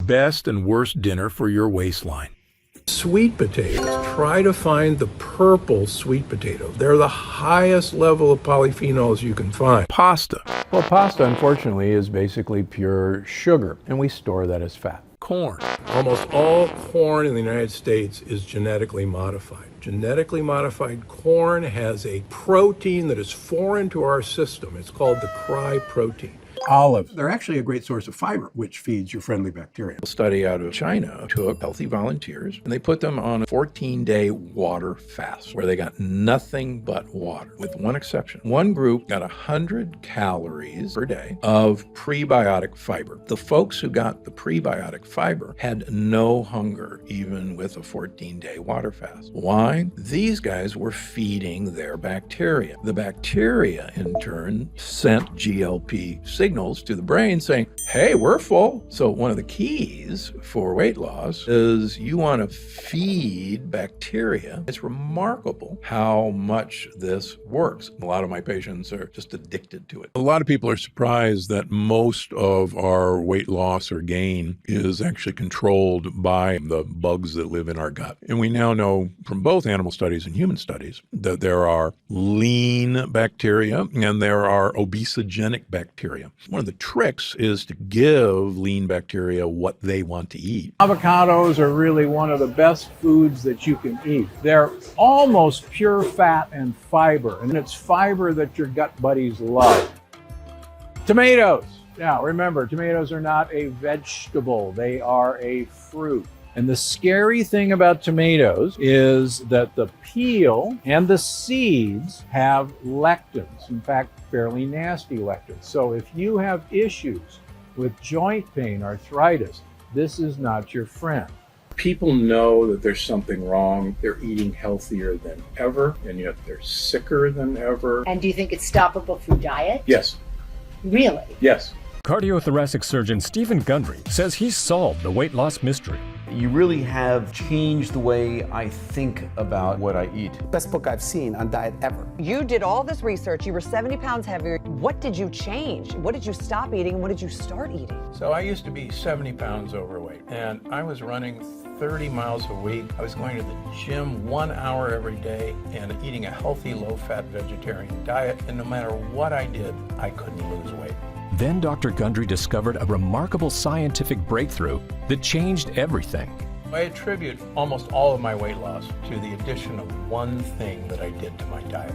best and worst dinner for your waistline. Sweet potatoes. Try to find the purple sweet potato. They're the highest level of polyphenols you can find. Pasta. Well, pasta, unfortunately, is basically pure sugar, and we store that as fat. Corn. Almost all corn in the United States is genetically modified. Genetically modified corn has a protein that is foreign to our system. It's called the cry protein. Olives. They're actually a great source of fiber, which feeds your friendly bacteria. A study out of China took healthy volunteers and they put them on a 14-day water fast where they got nothing but water, with one exception. One group got 100 calories per day of prebiotic fiber. The folks who got the prebiotic fiber had no hunger, even with a 14-day water fast. Why? These guys were feeding their bacteria. The bacteria, in turn, sent GLP signals to the brain saying, hey, we're full. So one of the keys for weight loss is you want to feed bacteria. It's remarkable how much this works. A lot of my patients are just addicted to it. A lot of people are surprised that most of our weight loss or gain is actually controlled by the bugs that live in our gut. And we now know from both animal studies and human studies that there are lean bacteria and there are obesogenic bacteria. One of the tricks is to give lean bacteria what they want to eat. Avocados are really one of the best foods that you can eat. They're almost pure fat and fiber, and it's fiber that your gut buddies love. Tomatoes. Now, remember, tomatoes are not a vegetable. They are a fruit. And the scary thing about tomatoes is that the peel and the seeds have lectins, in fact, fairly nasty lectins. So if you have issues with joint pain, arthritis, this is not your friend. People know that there's something wrong. They're eating healthier than ever, and yet they're sicker than ever. And do you think it's stoppable through diet? Yes. Really? Yes. Cardiothoracic surgeon Stephen Gundry says he's solved the weight loss mystery. You really have changed the way I think about what I eat. Best book I've seen on diet ever. You did all this research. You were 70 pounds heavier. What did you change? What did you stop eating and what did you start eating? So I used to be 70 pounds overweight, and I was running 30 miles a week. I was going to the gym 1 hour every day and eating a healthy, low-fat vegetarian diet. And no matter what I did, I couldn't lose weight. Then Dr. Gundry discovered a remarkable scientific breakthrough that changed everything. I attribute almost all of my weight loss to the addition of one thing that I did to my diet.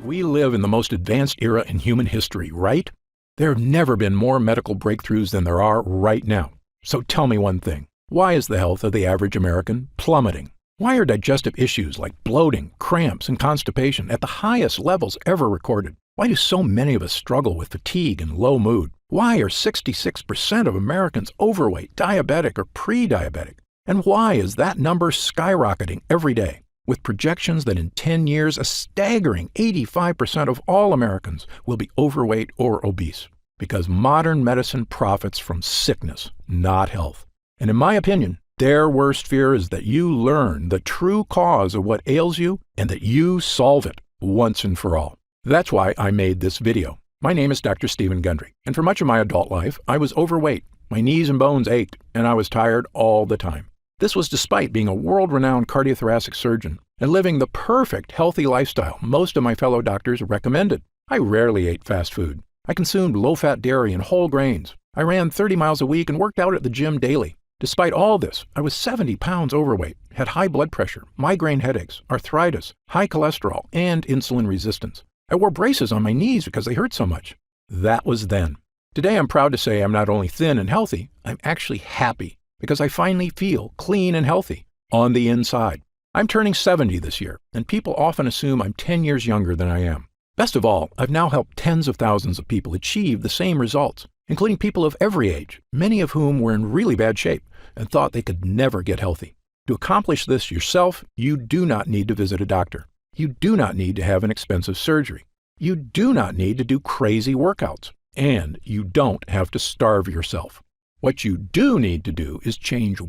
We live in the most advanced era in human history, right? There have never been more medical breakthroughs than there are right now. So tell me one thing. Why is the health of the average American plummeting? Why are digestive issues like bloating, cramps, and constipation at the highest levels ever recorded? Why do so many of us struggle with fatigue and low mood? Why are 66% of Americans overweight, diabetic, or pre-diabetic? And why is that number skyrocketing every day, with projections that in 10 years, a staggering 85% of all Americans will be overweight or obese? Because modern medicine profits from sickness, not health. And in my opinion, their worst fear is that you learn the true cause of what ails you and that you solve it once and for all. That's why I made this video. My name is Dr. Stephen Gundry, and for much of my adult life, I was overweight. My knees and bones ached, and I was tired all the time. This was despite being a world-renowned cardiothoracic surgeon and living the perfect healthy lifestyle most of my fellow doctors recommended. I rarely ate fast food. I consumed low-fat dairy and whole grains. I ran 30 miles a week and worked out at the gym daily. Despite all this, I was 70 pounds overweight, had high blood pressure, migraine headaches, arthritis, high cholesterol, and insulin resistance. I wore braces on my knees because they hurt so much. That was then. Today, I'm proud to say I'm not only thin and healthy, I'm actually happy because I finally feel clean and healthy on the inside. I'm turning 70 this year, and people often assume I'm 10 years younger than I am. Best of all, I've now helped tens of thousands of people achieve the same results, including people of every age, many of whom were in really bad shape and thought they could never get healthy. To accomplish this yourself, you do not need to visit a doctor. You do not need to have an expensive surgery. You do not need to do crazy workouts. And you don't have to starve yourself. What you do need to do is change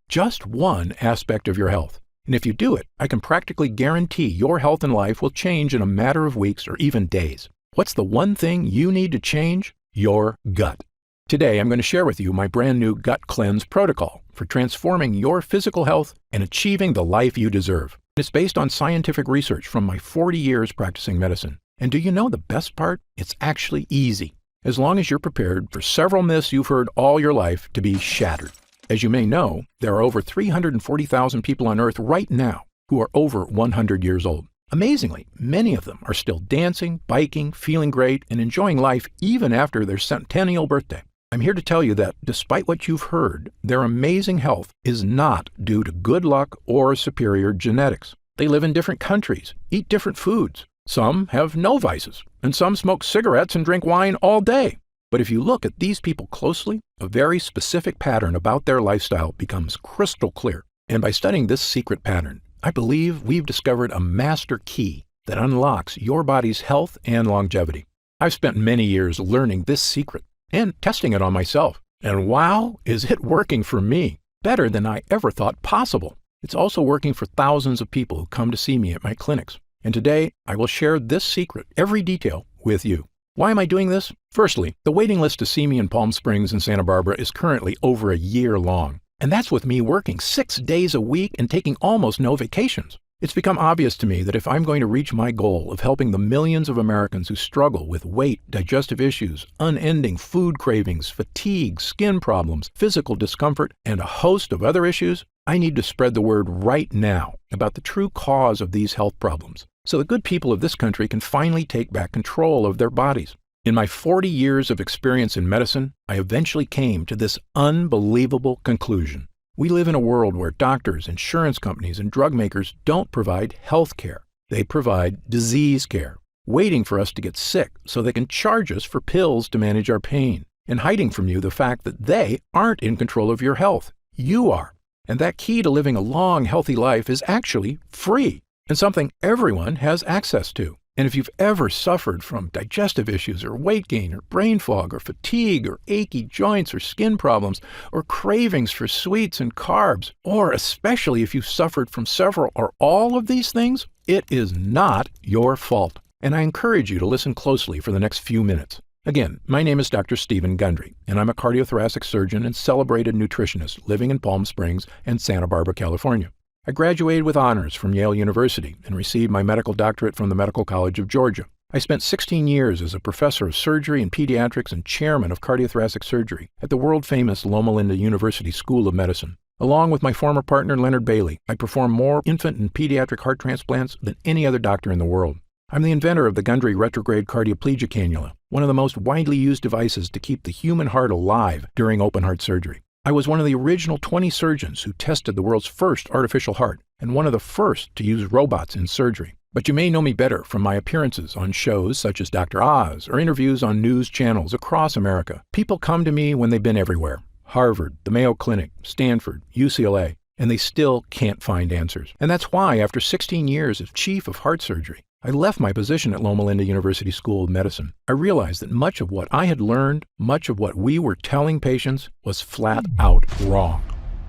just one aspect of your health. And if you do it, I can practically guarantee your health and life will change in a matter of weeks or even days. What's the one thing you need to change? Your gut. Today, I'm going to share with you my brand new Gut Cleanse protocol for transforming your physical health and achieving the life you deserve. It's based on scientific research from my 40 years practicing medicine. And do you know the best part? It's actually easy, as long as you're prepared for several myths you've heard all your life to be shattered. As you may know, there are over 340,000 people on Earth right now who are over 100 years old. Amazingly, many of them are still dancing, biking, feeling great, and enjoying life even after their centennial birthday. I'm here to tell you that, despite what you've heard, their amazing health is not due to good luck or superior genetics. They live in different countries, eat different foods. Some have no vices, and some smoke cigarettes and drink wine all day. But if you look at these people closely, a very specific pattern about their lifestyle becomes crystal clear. And by studying this secret pattern, I believe we've discovered a master key that unlocks your body's health and longevity. I've spent many years learning this secret and testing it on myself. And wow, is it working for me? Better than I ever thought possible. It's also working for thousands of people who come to see me at my clinics. And today, I will share this secret, every detail, with you. Why am I doing this? Firstly, the waiting list to see me in Palm Springs and Santa Barbara is currently over a year long. And that's with me working 6 days a week and taking almost no vacations. It's become obvious to me that if I'm going to reach my goal of helping the millions of Americans who struggle with weight, digestive issues, unending food cravings, fatigue, skin problems, physical discomfort, and a host of other issues, I need to spread the word right now about the true cause of these health problems, so the good people of this country can finally take back control of their bodies. In my 40 years of experience in medicine, I eventually came to this unbelievable conclusion. We live in a world where doctors, insurance companies, and drug makers don't provide health care. They provide disease care, waiting for us to get sick so they can charge us for pills to manage our pain, and hiding from you the fact that they aren't in control of your health. You are. And that key to living a long, healthy life is actually free, and something everyone has access to. And if you've ever suffered from digestive issues or weight gain or brain fog or fatigue or achy joints or skin problems or cravings for sweets and carbs, or especially if you've suffered from several or all of these things, it is not your fault. And I encourage you to listen closely for the next few minutes. Again, my name is Dr. Stephen Gundry, and I'm a cardiothoracic surgeon and celebrated nutritionist living in Palm Springs and Santa Barbara, California. I graduated with honors from Yale University and received my medical doctorate from the Medical College of Georgia. I spent 16 years as a professor of surgery and pediatrics and chairman of cardiothoracic surgery at the world-famous Loma Linda University School of Medicine. Along with my former partner, Leonard Bailey, I perform more infant and pediatric heart transplants than any other doctor in the world. I'm the inventor of the Gundry retrograde cardioplegia cannula, one of the most widely used devices to keep the human heart alive during open-heart surgery. I was one of the original 20 surgeons who tested the world's first artificial heart and one of the first to use robots in surgery. But you may know me better from my appearances on shows such as Dr. Oz or interviews on news channels across America. People come to me when they've been everywhere: Harvard, the Mayo Clinic, Stanford, UCLA, and they still can't find answers. And that's why, after 16 years as chief of heart surgery, I left my position at Loma Linda University School of Medicine. I realized that much of what I had learned, much of what we were telling patients, was flat out wrong.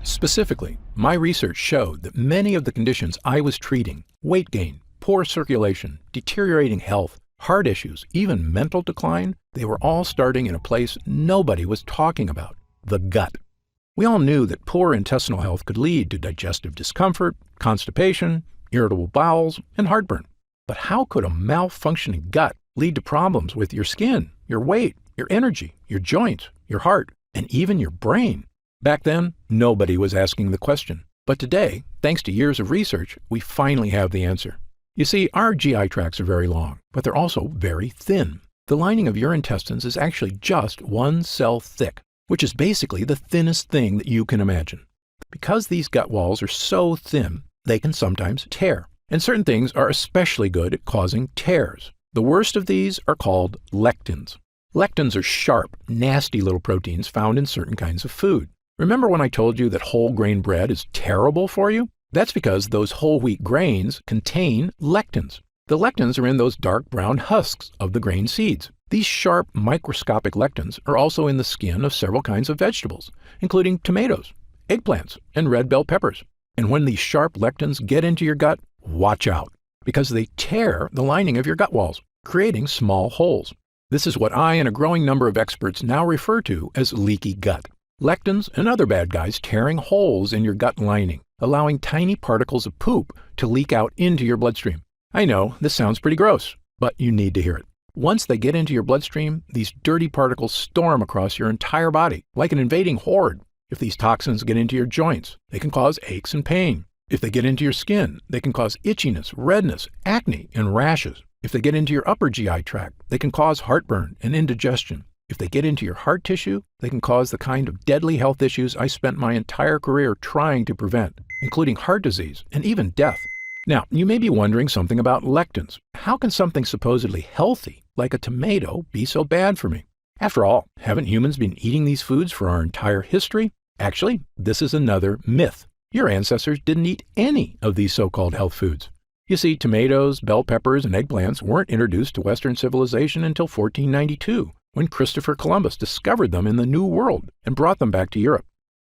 Specifically, my research showed that many of the conditions I was treating, weight gain, poor circulation, deteriorating health, heart issues, even mental decline, they were all starting in a place nobody was talking about: the gut. We all knew that poor intestinal health could lead to digestive discomfort, constipation, irritable bowels, and heartburn. But how could a malfunctioning gut lead to problems with your skin, your weight, your energy, your joints, your heart, and even your brain? Back then, nobody was asking the question. But today, thanks to years of research, we finally have the answer. You see, our GI tracts are very long, but they're also very thin. The lining of your intestines is actually just 1 cell thick, which is basically the thinnest thing that you can imagine. Because these gut walls are so thin, they can sometimes tear. And certain things are especially good at causing tears. The worst of these are called lectins. Lectins are sharp, nasty little proteins found in certain kinds of food. Remember when I told you that whole grain bread is terrible for you? That's because those whole wheat grains contain lectins. The lectins are in those dark brown husks of the grain seeds. These sharp, microscopic lectins are also in the skin of several kinds of vegetables, including tomatoes, eggplants, and red bell peppers. And when these sharp lectins get into your gut, watch out, because they tear the lining of your gut walls, creating small holes. This is what I and a growing number of experts now refer to as leaky gut. Lectins and other bad guys tearing holes in your gut lining, allowing tiny particles of poop to leak out into your bloodstream. I know, this sounds pretty gross, but you need to hear it. Once they get into your bloodstream, these dirty particles storm across your entire body, like an invading horde. If these toxins get into your joints, they can cause aches and pain. If they get into your skin, they can cause itchiness, redness, acne, and rashes. If they get into your upper GI tract, they can cause heartburn and indigestion. If they get into your heart tissue, they can cause the kind of deadly health issues I spent my entire career trying to prevent, including heart disease and even death. Now, you may be wondering something about lectins. How can something supposedly healthy, like a tomato, be so bad for me? After all, haven't humans been eating these foods for our entire history? Actually, this is another myth. Your ancestors didn't eat any of these so-called health foods. You see, tomatoes, bell peppers, and eggplants weren't introduced to Western civilization until 1492, when Christopher Columbus discovered them in the New World and brought them back to Europe.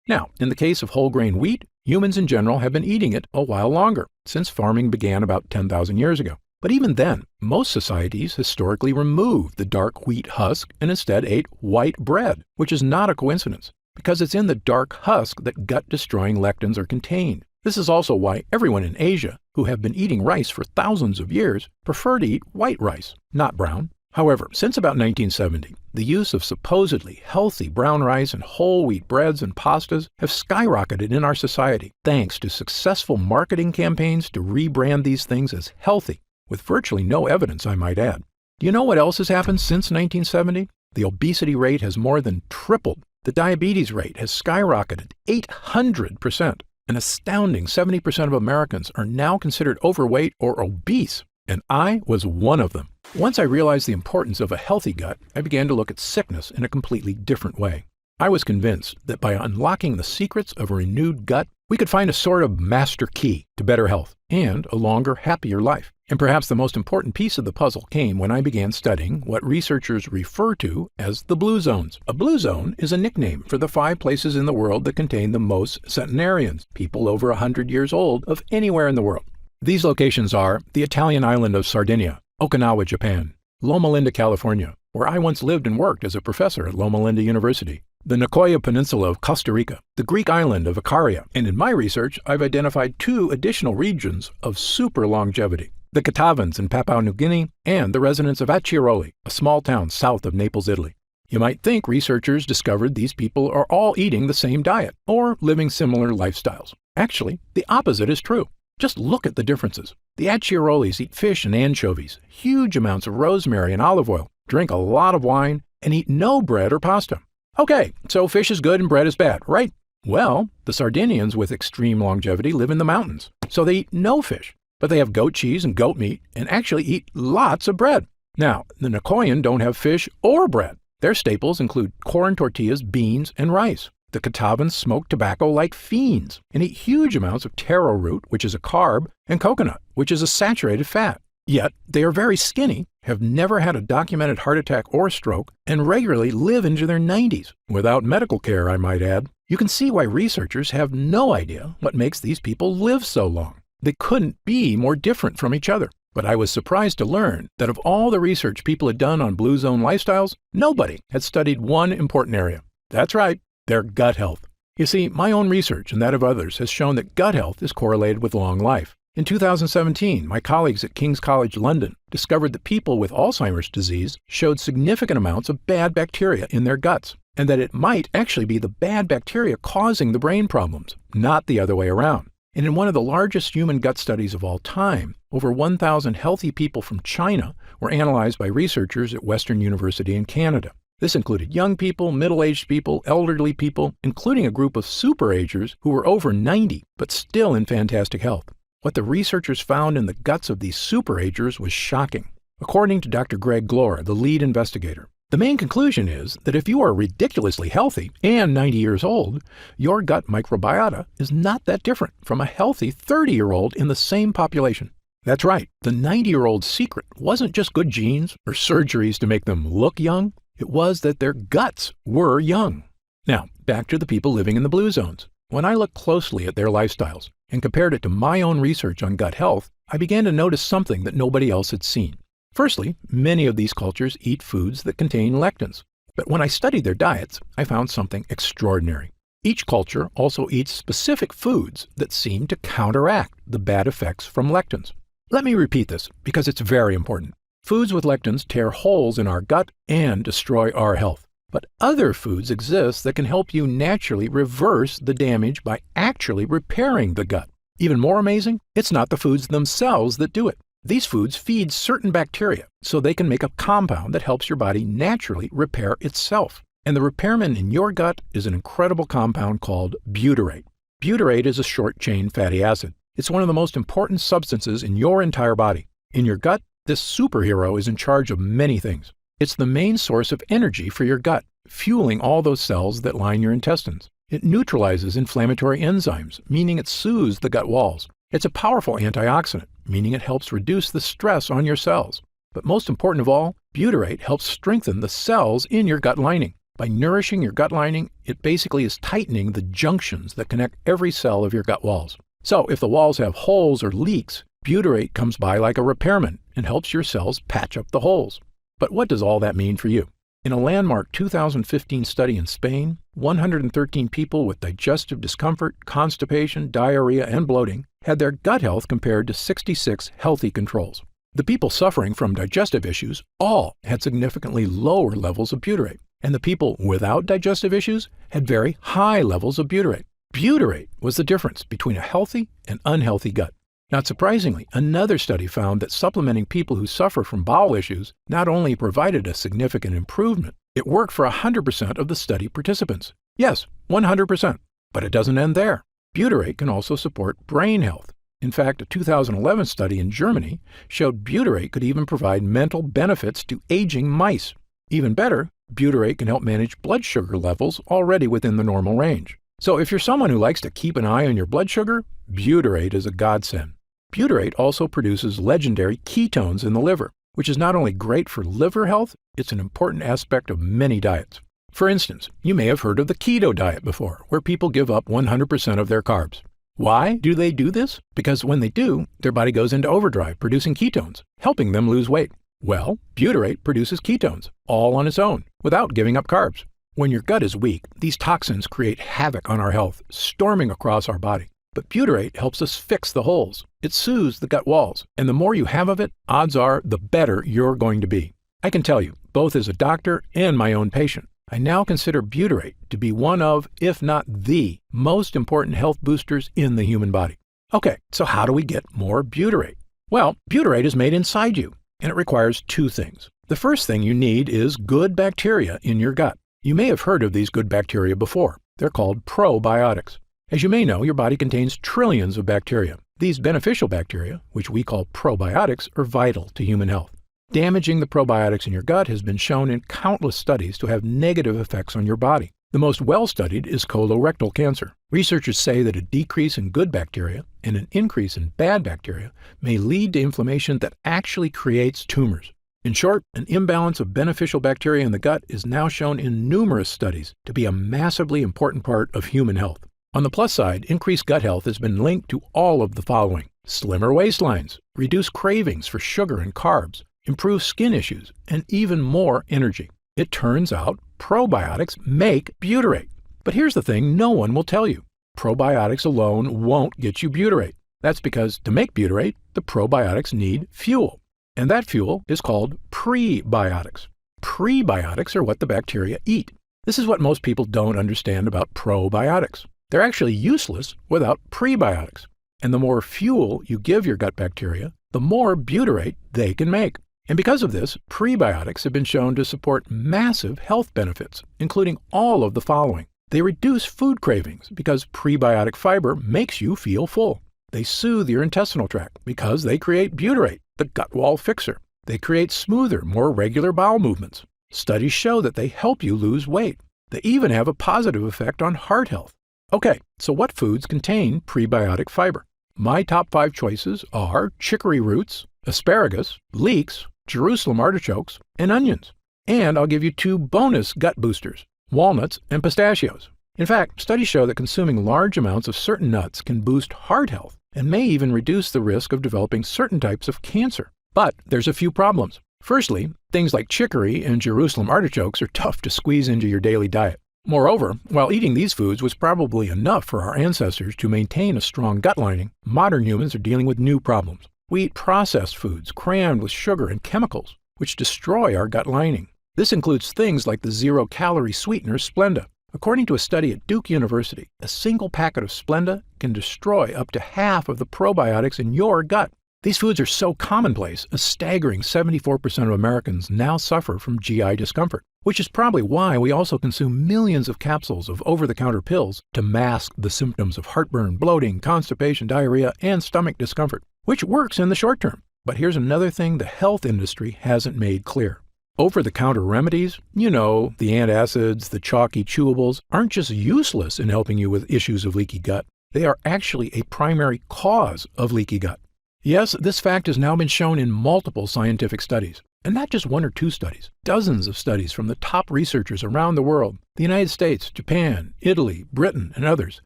Now, in the case of whole grain wheat, humans in general have been eating it a while longer, since farming began about 10,000 years ago. But even then, most societies historically removed the dark wheat husk and instead ate white bread, which is not a coincidence, because it's in the dark husk that gut-destroying lectins are contained. This is also why everyone in Asia, who have been eating rice for thousands of years, prefer to eat white rice, not brown. However, since about 1970, the use of supposedly healthy brown rice and whole wheat breads and pastas have skyrocketed in our society thanks to successful marketing campaigns to rebrand these things as healthy, with virtually no evidence, I might add. Do you know what else has happened since 1970? The obesity rate has more than tripled. The diabetes rate has skyrocketed 800%. An astounding 70% of Americans are now considered overweight or obese, and I was one of them. Once I realized the importance of a healthy gut, I began to look at sickness in a completely different way. I was convinced that by unlocking the secrets of a renewed gut, we could find a sort of master key to better health and a longer, happier life. And perhaps the most important piece of the puzzle came when I began studying what researchers refer to as the blue zones. A blue zone is a nickname for the 5 places in the world that contain the most centenarians, people over 100 years old, of anywhere in the world. These locations are the Italian island of Sardinia, Okinawa, Japan, Loma Linda, California, where I once lived and worked as a professor at Loma Linda University, the Nicoya Peninsula of Costa Rica, the Greek island of Icaria, and in my research, I've identified 2 additional regions of super longevity, the Catavans in Papua New Guinea, and the residents of Acciaroli, a small town south of Naples, Italy. You might think researchers discovered these people are all eating the same diet or living similar lifestyles. Actually, the opposite is true. Just look at the differences. The Acciarolis eat fish and anchovies, huge amounts of rosemary and olive oil, drink a lot of wine, and eat no bread or pasta. Okay, so fish is good and bread is bad, right? Well, the Sardinians with extreme longevity live in the mountains, so they eat no fish, but they have goat cheese and goat meat and actually eat lots of bread. Now, the Nicoyan don't have fish or bread. Their staples include corn tortillas, beans, and rice. The Catavans smoke tobacco like fiends and eat huge amounts of taro root, which is a carb, and coconut, which is a saturated fat. Yet, they are very skinny, have never had a documented heart attack or stroke, and regularly live into their 90s, without medical care, I might add. You can see why researchers have no idea what makes these people live so long. They couldn't be more different from each other. But I was surprised to learn that of all the research people had done on blue zone lifestyles, nobody had studied one important area. That's right, their gut health. You see, my own research and that of others has shown that gut health is correlated with long life. In 2017, my colleagues at King's College London discovered that people with Alzheimer's disease showed significant amounts of bad bacteria in their guts, and that it might actually be the bad bacteria causing the brain problems, not the other way around. And in one of the largest human gut studies of all time, over 1,000 healthy people from China were analyzed by researchers at Western University in Canada. This included young people, middle-aged people, elderly people, including a group of superagers who were over 90 but still in fantastic health. What the researchers found in the guts of these superagers was shocking. According to Dr. Greg Glore, the lead investigator, the main conclusion is that if you are ridiculously healthy and 90 years old, your gut microbiota is not that different from a healthy 30-year-old in the same population. That's right, the 90-year-old's secret wasn't just good genes or surgeries to make them look young. It was that their guts were young. Now, back to the people living in the blue zones. When I looked closely at their lifestyles and compared it to my own research on gut health, I began to notice something that nobody else had seen. Firstly, many of these cultures eat foods that contain lectins. But when I studied their diets, I found something extraordinary. Each culture also eats specific foods that seem to counteract the bad effects from lectins. Let me repeat this because it's very important. Foods with lectins tear holes in our gut and destroy our health. But other foods exist that can help you naturally reverse the damage by actually repairing the gut. Even more amazing, it's not the foods themselves that do it. These foods feed certain bacteria so they can make a compound that helps your body naturally repair itself. And the repairman in your gut is an incredible compound called butyrate. Butyrate is a short-chain fatty acid. It's one of the most important substances in your entire body. In your gut, this superhero is in charge of many things. It's the main source of energy for your gut, fueling all those cells that line your intestines. It neutralizes inflammatory enzymes, meaning it soothes the gut walls. It's a powerful antioxidant, meaning it helps reduce the stress on your cells. But most important of all, butyrate helps strengthen the cells in your gut lining. By nourishing your gut lining, it basically is tightening the junctions that connect every cell of your gut walls. So if the walls have holes or leaks, butyrate comes by like a repairman and helps your cells patch up the holes. But what does all that mean for you? In a landmark 2015 study in Spain, 113 people with digestive discomfort, constipation, diarrhea, and bloating had their gut health compared to 66 healthy controls. The people suffering from digestive issues all had significantly lower levels of butyrate, and the people without digestive issues had very high levels of butyrate. Butyrate was the difference between a healthy and unhealthy gut. Not surprisingly, another study found that supplementing people who suffer from bowel issues not only provided a significant improvement, it worked for 100% of the study participants. Yes, 100%. But it doesn't end there. Butyrate can also support brain health. In fact, a 2011 study in Germany showed butyrate could even provide mental benefits to aging mice. Even better, butyrate can help manage blood sugar levels already within the normal range. So if you're someone who likes to keep an eye on your blood sugar, butyrate is a godsend. Butyrate also produces legendary ketones in the liver, which is not only great for liver health, it's an important aspect of many diets. For instance, you may have heard of the keto diet before, where people give up 100% of their carbs. Why do they do this? Because when they do, their body goes into overdrive producing ketones, helping them lose weight. Well, butyrate produces ketones, all on its own, without giving up carbs. When your gut is weak, these toxins create havoc on our health, storming across our body. But butyrate helps us fix the holes. It soothes the gut walls, and the more you have of it, odds are the better you're going to be. I can tell you, both as a doctor and my own patient, I now consider butyrate to be one of, if not the, most important health boosters in the human body. Okay, so how do we get more butyrate? Well, butyrate is made inside you, and it requires two things. The first thing you need is good bacteria in your gut. You may have heard of these good bacteria before. They're called probiotics. As you may know, your body contains trillions of bacteria. These beneficial bacteria, which we call probiotics, are vital to human health. Damaging the probiotics in your gut has been shown in countless studies to have negative effects on your body. The most well-studied is colorectal cancer. Researchers say that a decrease in good bacteria and an increase in bad bacteria may lead to inflammation that actually creates tumors. In short, an imbalance of beneficial bacteria in the gut is now shown in numerous studies to be a massively important part of human health. On the plus side, increased gut health has been linked to all of the following: slimmer waistlines, reduced cravings for sugar and carbs, improved skin issues, and even more energy. It turns out probiotics make butyrate. But here's the thing no one will tell you. Probiotics alone won't get you butyrate. That's because to make butyrate, the probiotics need fuel. And that fuel is called prebiotics. Prebiotics are what the bacteria eat. This is what most people don't understand about probiotics. They're actually useless without prebiotics. And the more fuel you give your gut bacteria, the more butyrate they can make. And because of this, prebiotics have been shown to support massive health benefits, including all of the following. They reduce food cravings because prebiotic fiber makes you feel full. They soothe your intestinal tract because they create butyrate, the gut wall fixer. They create smoother, more regular bowel movements. Studies show that they help you lose weight. They even have a positive effect on heart health. Okay, so what foods contain prebiotic fiber? My top 5 choices are chicory roots, asparagus, leeks, Jerusalem artichokes, and onions. And I'll give you 2 bonus gut boosters, walnuts and pistachios. In fact, studies show that consuming large amounts of certain nuts can boost heart health and may even reduce the risk of developing certain types of cancer. But there's a few problems. Firstly, things like chicory and Jerusalem artichokes are tough to squeeze into your daily diet. Moreover, while eating these foods was probably enough for our ancestors to maintain a strong gut lining, modern humans are dealing with new problems. We eat processed foods crammed with sugar and chemicals, which destroy our gut lining. This includes things like the zero-calorie sweetener Splenda. According to a study at Duke University, a single packet of Splenda can destroy up to half of the probiotics in your gut. These foods are so commonplace, a staggering 74% of Americans now suffer from GI discomfort, which is probably why we also consume millions of capsules of over-the-counter pills to mask the symptoms of heartburn, bloating, constipation, diarrhea, and stomach discomfort, which works in the short term. But here's another thing the health industry hasn't made clear. Over-the-counter remedies, the antacids, the chalky chewables, aren't just useless in helping you with issues of leaky gut. They are actually a primary cause of leaky gut. Yes, this fact has now been shown in multiple scientific studies, and not just one or two studies. Dozens of studies from the top researchers around the world, the United States, Japan, Italy, Britain, and others,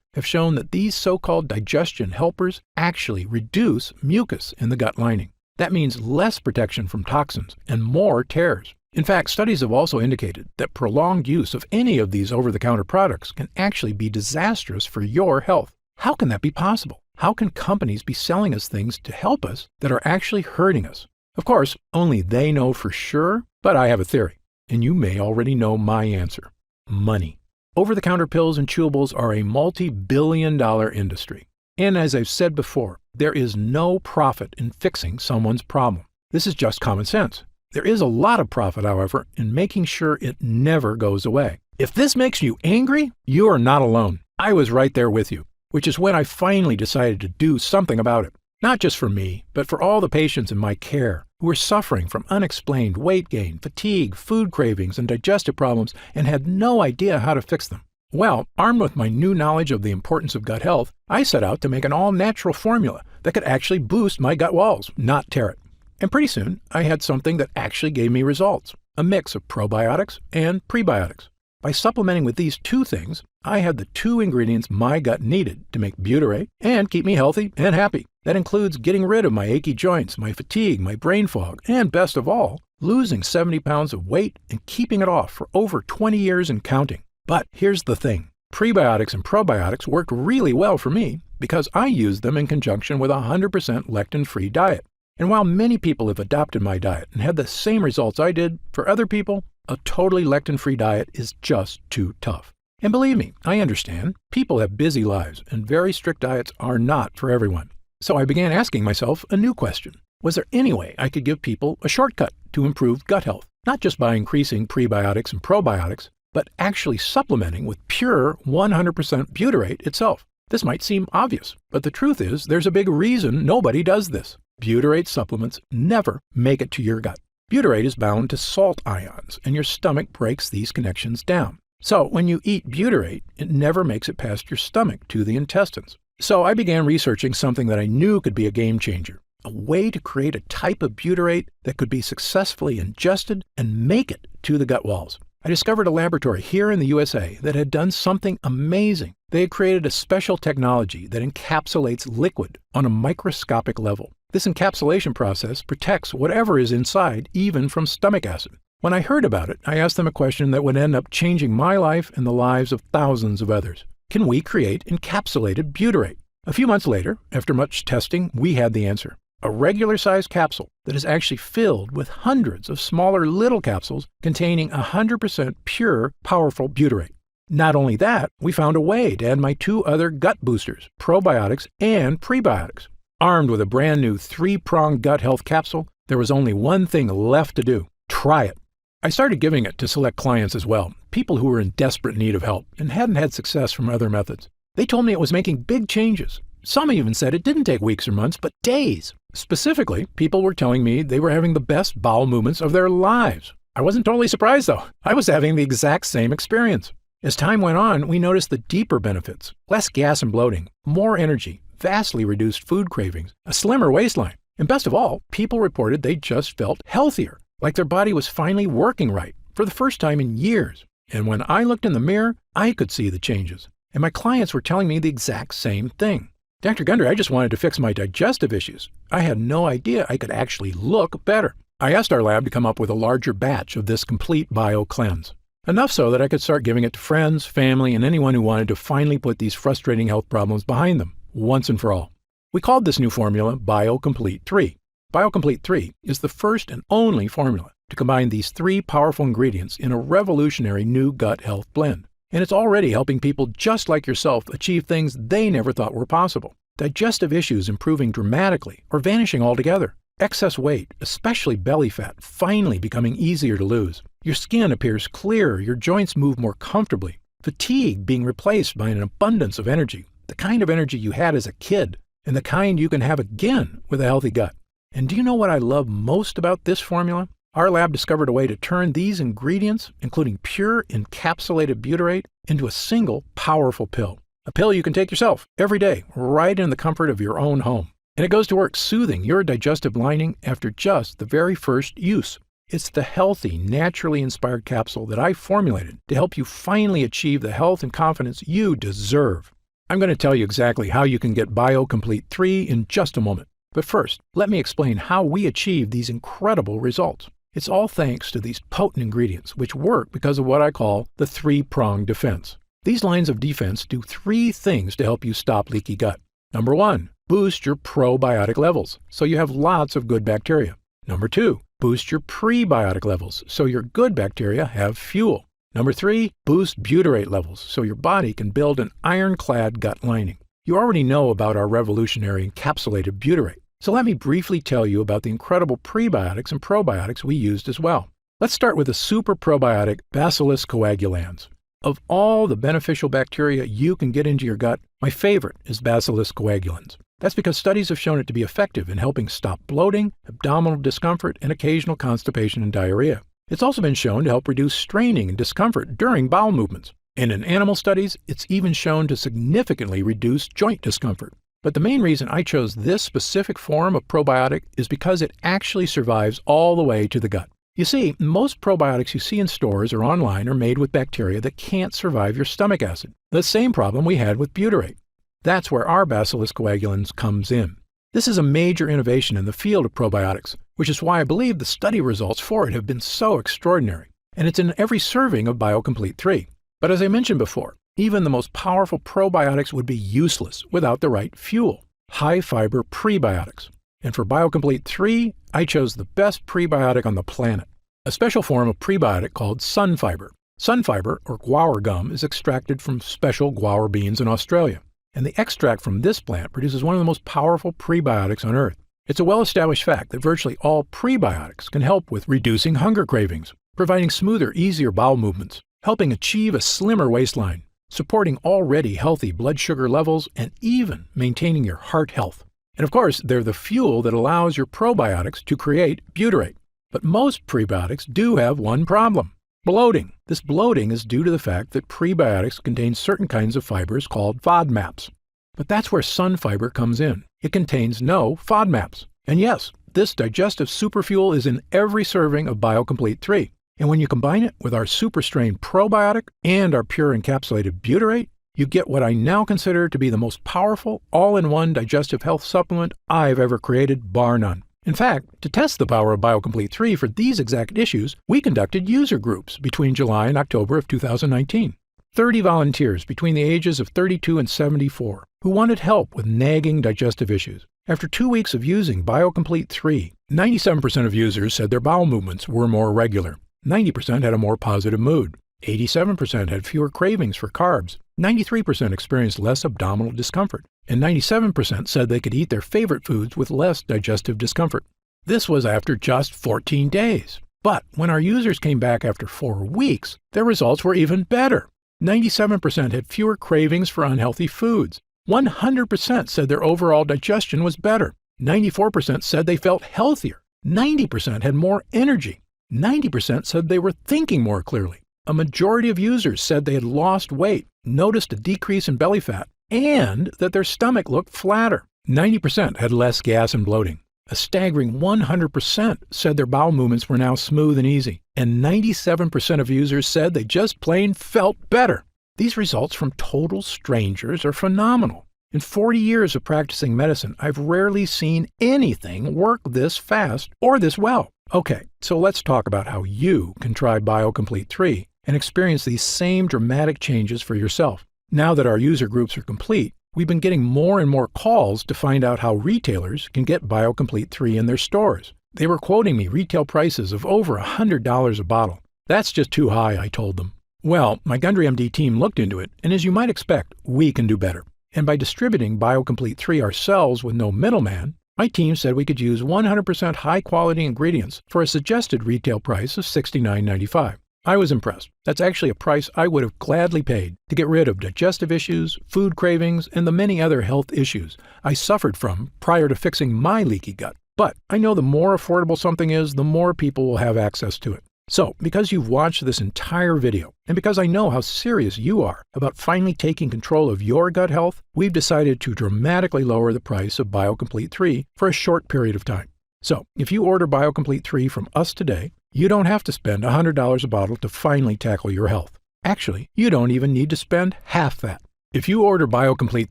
have shown that these so-called digestion helpers actually reduce mucus in the gut lining. That means less protection from toxins and more tears. In fact, studies have also indicated that prolonged use of any of these over-the-counter products can actually be disastrous for your health. How can that be possible? How can companies be selling us things to help us that are actually hurting us? Of course, only they know for sure, but I have a theory, and you may already know my answer. Money. Over-the-counter pills and chewables are a multi-billion-dollar industry. And as I've said before, there is no profit in fixing someone's problem. This is just common sense. There is a lot of profit, however, in making sure it never goes away. If this makes you angry, you are not alone. I was right there with you, which is when I finally decided to do something about it. Not just for me, but for all the patients in my care who were suffering from unexplained weight gain, fatigue, food cravings, and digestive problems and had no idea how to fix them. Well, armed with my new knowledge of the importance of gut health, I set out to make an all-natural formula that could actually boost my gut walls, not tear it. And pretty soon, I had something that actually gave me results, a mix of probiotics and prebiotics. By supplementing with these two things, I had the two ingredients my gut needed to make butyrate and keep me healthy and happy. That includes getting rid of my achy joints, my fatigue, my brain fog, and best of all, losing 70 pounds of weight and keeping it off for over 20 years and counting. But here's the thing. Prebiotics and probiotics worked really well for me because I used them in conjunction with a 100% lectin-free diet. And while many people have adopted my diet and had the same results I did, for other people, a totally lectin-free diet is just too tough. And believe me, I understand. People have busy lives, and very strict diets are not for everyone. So I began asking myself a new question. Was there any way I could give people a shortcut to improve gut health? Not just by increasing prebiotics and probiotics, but actually supplementing with pure 100% butyrate itself. This might seem obvious, but the truth is there's a big reason nobody does this. Butyrate supplements never make it to your gut. Butyrate is bound to salt ions, and your stomach breaks these connections down. So when you eat butyrate, it never makes it past your stomach to the intestines. So I began researching something that I knew could be a game changer, a way to create a type of butyrate that could be successfully ingested and make it to the gut walls. I discovered a laboratory here in the USA that had done something amazing. They had created a special technology that encapsulates liquid on a microscopic level. This encapsulation process protects whatever is inside, even from stomach acid. When I heard about it, I asked them a question that would end up changing my life and the lives of thousands of others. Can we create encapsulated butyrate? A few months later, after much testing, we had the answer. A regular-sized capsule that is actually filled with hundreds of smaller little capsules containing 100% pure, powerful butyrate. Not only that, we found a way to add my two other gut boosters, probiotics and prebiotics. Armed with a brand new 3-pronged gut health capsule, there was only one thing left to do: try it. I started giving it to select clients as well, people who were in desperate need of help and hadn't had success from other methods. They told me it was making big changes. Some even said it didn't take weeks or months, but days. Specifically, people were telling me they were having the best bowel movements of their lives. I wasn't totally surprised, though. I was having the exact same experience. As time went on, we noticed the deeper benefits: less gas and bloating, more energy, vastly reduced food cravings, a slimmer waistline, and best of all, people reported they just felt healthier, like their body was finally working right for the first time in years. And when I looked in the mirror, I could see the changes, and my clients were telling me the exact same thing. Dr. Gundry, I just wanted to fix my digestive issues. I had no idea I could actually look better. I asked our lab to come up with a larger batch of this complete bio cleanse. Enough so that I could start giving it to friends, family, and anyone who wanted to finally put these frustrating health problems behind them, once and for all. We called this new formula BioComplete 3. BioComplete 3 is the first and only formula to combine these 3 powerful ingredients in a revolutionary new gut health blend. And it's already helping people just like yourself achieve things they never thought were possible. Digestive issues improving dramatically or vanishing altogether. Excess weight, especially belly fat, finally becoming easier to lose. Your skin appears clearer, your joints move more comfortably. Fatigue being replaced by an abundance of energy, the kind of energy you had as a kid, and the kind you can have again with a healthy gut. And do you know what I love most about this formula? Our lab discovered a way to turn these ingredients, including pure encapsulated butyrate, into a single powerful pill. A pill you can take yourself every day, right in the comfort of your own home. And it goes to work soothing your digestive lining after just the very first use. It's the healthy, naturally inspired capsule that I formulated to help you finally achieve the health and confidence you deserve. I'm going to tell you exactly how you can get BioComplete 3 in just a moment. But first, let me explain how we achieve these incredible results. It's all thanks to these potent ingredients, which work because of what I call the 3-pronged defense. These lines of defense do 3 things to help you stop leaky gut. Number 1, boost your probiotic levels, so you have lots of good bacteria. Number 2, boost your prebiotic levels, so your good bacteria have fuel. Number 3, boost butyrate levels, so your body can build an ironclad gut lining. You already know about our revolutionary encapsulated butyrate, so let me briefly tell you about the incredible prebiotics and probiotics we used as well. Let's start with the super probiotic Bacillus coagulans. Of all the beneficial bacteria you can get into your gut, my favorite is Bacillus coagulans. That's because studies have shown it to be effective in helping stop bloating, abdominal discomfort, and occasional constipation and diarrhea. It's also been shown to help reduce straining and discomfort during bowel movements. And in animal studies, it's even shown to significantly reduce joint discomfort. But the main reason I chose this specific form of probiotic is because it actually survives all the way to the gut. You see, most probiotics you see in stores or online are made with bacteria that can't survive your stomach acid, the same problem we had with butyrate. That's where our Bacillus coagulans comes in. This is a major innovation in the field of probiotics, which is why I believe the study results for it have been so extraordinary. And it's in every serving of BioComplete 3. But as I mentioned before, even the most powerful probiotics would be useless without the right fuel, high-fiber prebiotics. And for BioComplete 3, I chose the best prebiotic on the planet, a special form of prebiotic called sunfiber. Sunfiber, or guar gum, is extracted from special guar beans in Australia. And the extract from this plant produces one of the most powerful prebiotics on Earth. It's a well-established fact that virtually all prebiotics can help with reducing hunger cravings, providing smoother, easier bowel movements, helping achieve a slimmer waistline, supporting already healthy blood sugar levels, and even maintaining your heart health. And of course, they're the fuel that allows your probiotics to create butyrate. But most prebiotics do have one problem: bloating. This bloating is due to the fact that prebiotics contain certain kinds of fibers called FODMAPs. But that's where sunfiber comes in. It contains no FODMAPs. And yes, this digestive superfuel is in every serving of BioComplete 3. And when you combine it with our super strain probiotic and our pure encapsulated butyrate, you get what I now consider to be the most powerful all-in-one digestive health supplement I've ever created, bar none. In fact, to test the power of BioComplete 3 for these exact issues, we conducted user groups between July and October of 2019. 30 volunteers between the ages of 32 and 74 who wanted help with nagging digestive issues. After 2 weeks of using BioComplete 3, 97% of users said their bowel movements were more regular. 90% had a more positive mood. 87% had fewer cravings for carbs. 93% experienced less abdominal discomfort. And 97% said they could eat their favorite foods with less digestive discomfort. This was after just 14 days. But when our users came back after 4 weeks, their results were even better. 97% had fewer cravings for unhealthy foods. 100% said their overall digestion was better. 94% said they felt healthier. 90% had more energy. 90% said they were thinking more clearly. A majority of users said they had lost weight, noticed a decrease in belly fat, and that their stomach looked flatter. 90% had less gas and bloating. A staggering 100% said their bowel movements were now smooth and easy. And 97% of users said they just plain felt better. These results from total strangers are phenomenal. In 40 years of practicing medicine, I've rarely seen anything work this fast or this well. Okay, so let's talk about how you can try BioComplete 3 and experience these same dramatic changes for yourself. Now that our user groups are complete, we've been getting more and more calls to find out how retailers can get BioComplete 3 in their stores. They were quoting me retail prices of over $100 a bottle. That's just too high, I told them. Well, my Gundry MD team looked into it, and as you might expect, we can do better. And by distributing BioComplete 3 ourselves with no middleman, my team said we could use 100% high-quality ingredients for a suggested retail price of $69.95. I was impressed. That's actually a price I would have gladly paid to get rid of digestive issues, food cravings, and the many other health issues I suffered from prior to fixing my leaky gut. But I know the more affordable something is, the more people will have access to it. So, because you've watched this entire video, and because I know how serious you are about finally taking control of your gut health, we've decided to dramatically lower the price of BioComplete 3 for a short period of time. So, if you order BioComplete 3 from us today, you don't have to spend $100 a bottle to finally tackle your health. Actually, you don't even need to spend half that. If you order BioComplete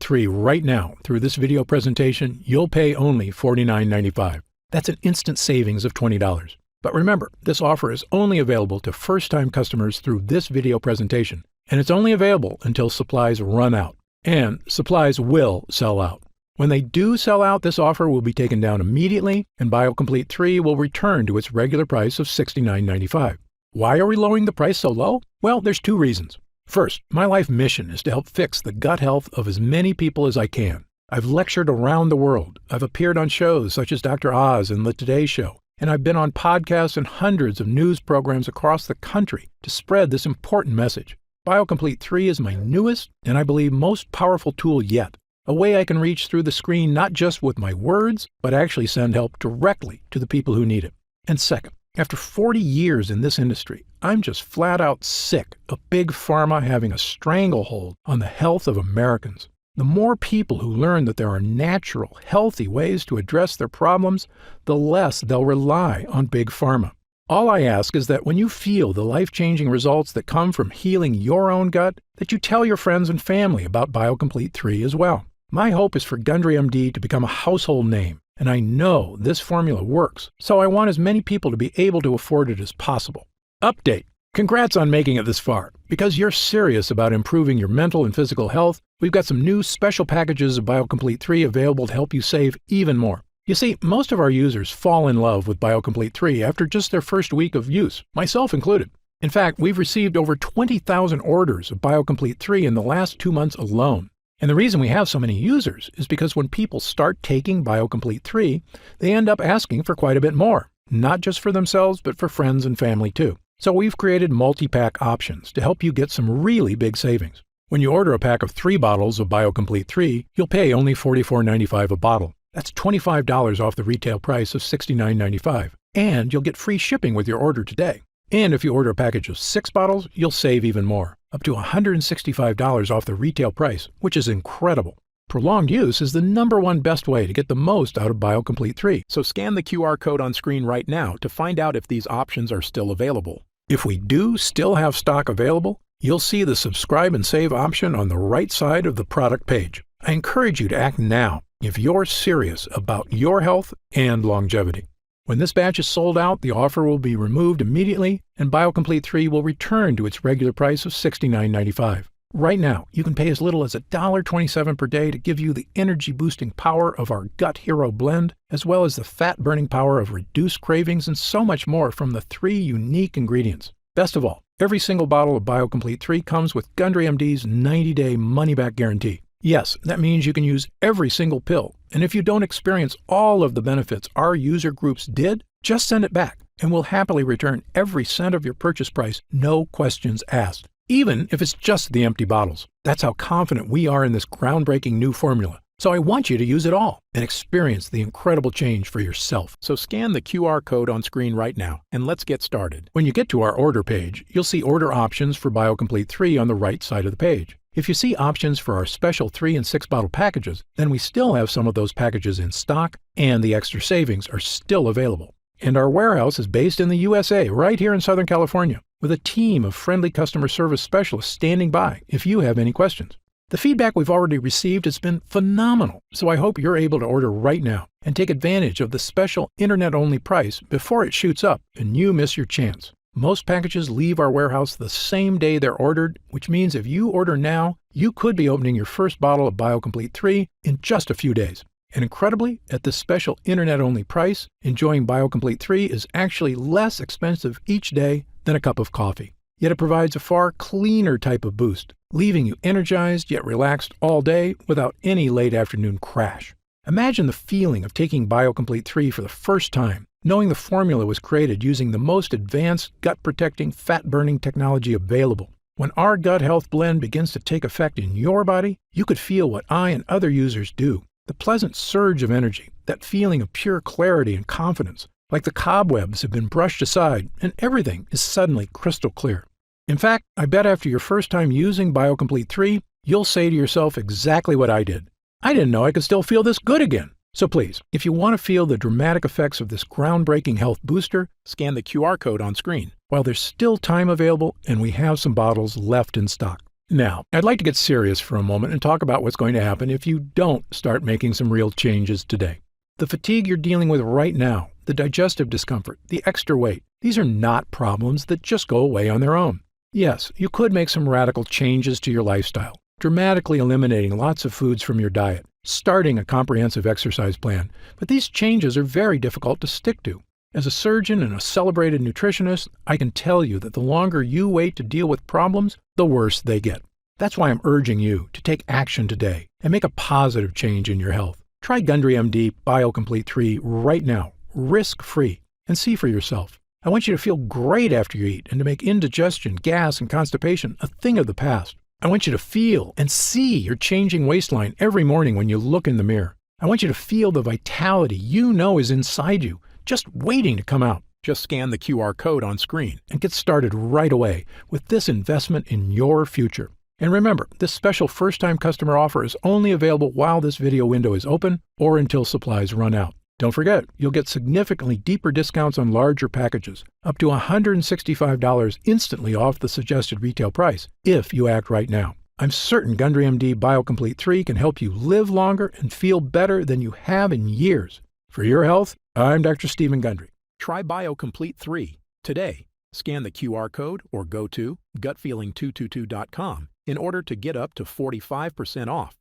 3 right now through this video presentation, you'll pay only $49.95. That's an instant savings of $20. But remember, this offer is only available to first-time customers through this video presentation, and it's only available until supplies run out. And supplies will sell out. When they do sell out, this offer will be taken down immediately, and BioComplete 3 will return to its regular price of $69.95. Why are we lowering the price so low? Well, there's two reasons. First, my life mission is to help fix the gut health of as many people as I can. I've lectured around the world. I've appeared on shows such as Dr. Oz and The Today Show, and I've been on podcasts and hundreds of news programs across the country to spread this important message. BioComplete 3 is my newest and I believe most powerful tool yet, a way I can reach through the screen not just with my words, but actually send help directly to the people who need it. And second, after 40 years in this industry, I'm just flat out sick of Big Pharma having a stranglehold on the health of Americans. The more people who learn that there are natural, healthy ways to address their problems, the less they'll rely on Big Pharma. All I ask is that when you feel the life-changing results that come from healing your own gut, that you tell your friends and family about BioComplete 3 as well. My hope is for Gundry MD to become a household name, and I know this formula works, so I want as many people to be able to afford it as possible. Update. Congrats on making it this far. Because you're serious about improving your mental and physical health, we've got some new special packages of BioComplete 3 available to help you save even more. You see, most of our users fall in love with BioComplete 3 after just their first week of use, myself included. In fact, we've received over 20,000 orders of BioComplete 3 in the last 2 months alone. And the reason we have so many users is because when people start taking BioComplete 3, they end up asking for quite a bit more, not just for themselves, but for friends and family too. So we've created multi-pack options to help you get some really big savings. When you order a pack of 3 bottles of BioComplete 3, you'll pay only $44.95 a bottle. That's $25 off the retail price of $69.95. And you'll get free shipping with your order today. And if you order a package of 6 bottles, you'll save even more, up to $165 off the retail price, which is incredible. Prolonged use is the #1 best way to get the most out of BioComplete 3. So scan the QR code on screen right now to find out if these options are still available. If we do still have stock available, you'll see the subscribe and save option on the right side of the product page. I encourage you to act now if you're serious about your health and longevity. When this batch is sold out, the offer will be removed immediately and BioComplete 3 will return to its regular price of $69.95. Right now, you can pay as little as $1.27 per day to give you the energy-boosting power of our Gut Hero blend, as well as the fat-burning power of reduced cravings and so much more from the 3 unique ingredients. Best of all, every single bottle of BioComplete 3 comes with Gundry MD's 90-day money-back guarantee. Yes, that means you can use every single pill, and if you don't experience all of the benefits our user groups did, just send it back, and we'll happily return every cent of your purchase price, no questions asked. Even if it's just the empty bottles. That's how confident we are in this groundbreaking new formula. So I want you to use it all and experience the incredible change for yourself. So scan the QR code on screen right now and let's get started. When you get to our order page, you'll see order options for BioComplete 3 on the right side of the page. If you see options for our special 3 and 6 bottle packages, then we still have some of those packages in stock and the extra savings are still available. And our warehouse is based in the USA, right here in Southern California, with a team of friendly customer service specialists standing by if you have any questions. The feedback we've already received has been phenomenal, so I hope you're able to order right now and take advantage of the special internet-only price before it shoots up and you miss your chance. Most packages leave our warehouse the same day they're ordered, which means if you order now, you could be opening your first bottle of BioComplete 3 in just a few days. And incredibly, at this special internet-only price, enjoying BioComplete 3 is actually less expensive each day than a cup of coffee. Yet it provides a far cleaner type of boost, leaving you energized yet relaxed all day without any late afternoon crash. Imagine the feeling of taking BioComplete 3 for the first time, knowing the formula was created using the most advanced gut-protecting, fat-burning technology available. When our gut health blend begins to take effect in your body, you could feel what I and other users do. The pleasant surge of energy, that feeling of pure clarity and confidence, like the cobwebs have been brushed aside and everything is suddenly crystal clear. In fact, I bet after your first time using BioComplete 3, you'll say to yourself exactly what I did. I didn't know I could still feel this good again. So please, if you want to feel the dramatic effects of this groundbreaking health booster, scan the QR code on screen while there's still time available and we have some bottles left in stock. Now, I'd like to get serious for a moment and talk about what's going to happen if you don't start making some real changes today. The fatigue you're dealing with right now, the digestive discomfort, the extra weight, these are not problems that just go away on their own. Yes, you could make some radical changes to your lifestyle, dramatically eliminating lots of foods from your diet, starting a comprehensive exercise plan, but these changes are very difficult to stick to. As a surgeon and a celebrated nutritionist, I can tell you that the longer you wait to deal with problems, the worse they get. That's why I'm urging you to take action today and make a positive change in your health. Try Gundry MD BioComplete 3 right now, risk-free, and see for yourself. I want you to feel great after you eat and to make indigestion, gas, and constipation a thing of the past. I want you to feel and see your changing waistline every morning when you look in the mirror. I want you to feel the vitality you know is inside you, just waiting to come out. Just scan the QR code on screen and get started right away with this investment in your future. And remember, this special first-time customer offer is only available while this video window is open or until supplies run out. Don't forget, you'll get significantly deeper discounts on larger packages, up to $165 instantly off the suggested retail price, if you act right now. I'm certain Gundry MD BioComplete 3 can help you live longer and feel better than you have in years. For your health, I'm Dr. Stephen Gundry. Try BioComplete 3 today. Scan the QR code or go to gutfeeling222.com in order to get up to 45% off.